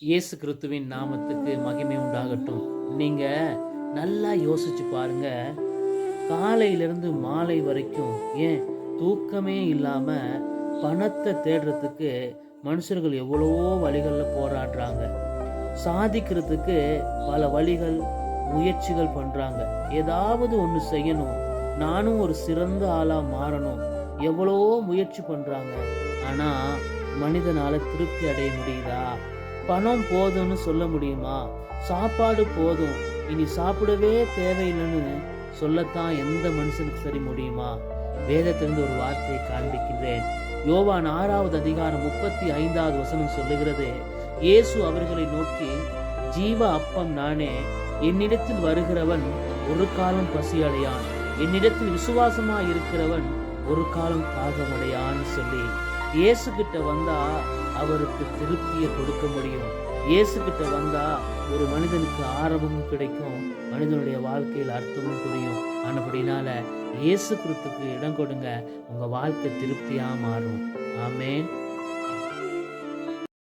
இயேசு கிறிஸ்துவின் நாமத்துக்கு மகிமை உண்டாகட்டும். நீங்க நல்லா யோசிச்சு பாருங்க. காலையிலிருந்து மாலை வரைக்கும் ஏன் தூக்கமே இல்லாம பணத்தை தேடுறதுக்கு மனுஷர்கள் எவ்வளவோ வழிகள்ல போராடுறாங்க. சாதிக்கிறதுக்கு பல வழிகள், முயற்சிகள் பண்றாங்க. ஏதாவது ஒன்று செய்யணும், நானும் ஒரு சிறந்த ஆளா மாறணும், எவ்வளவோ முயற்சி பண்றாங்க. ஆனா மனிதனால திருப்தி அடைய முடியுதா? பணம் போதும்னு சொல்ல முடியுமா? சாப்பாடு போதும், இனி சாப்பிடவே தேவையில்லைன்னு சொல்லத்தான் எந்த மனுஷனுக்கு சரி முடியுமா? வேதத்திலிருந்து ஒரு வார்த்தையை காண்பிக்கின்றேன். யோவான் 6வது அதிகாரம் 35வது வசனம் சொல்லுகிறது, இயேசு அவர்களை நோக்கி, ஜீவ அப்பம் நானே, என்னிடத்தில் வருகிறவன் ஒரு காலம் பசியடையான், என்னிடத்தில் விசுவாசமாய் இருக்கிறவன் ஒரு காலம் தாகமடையான்னு சொல்லி இயேசு கிட்ட வந்தா அவருக்கு திருப்தியை கொடுக்க முடியும். இயேசு கிட்ட வந்தா ஒரு மனிதனுக்கு ஆரம்பமும் கிடைக்கும், மனிதனுடைய வாழ்க்கையில் அர்த்தமும் புரியும். ஆனபடினால இயேசு கிறிஸ்துக்கு இடம் கொடுங்க, உங்க வாழ்க்கை திருப்தியா மாறும். ஆமென்.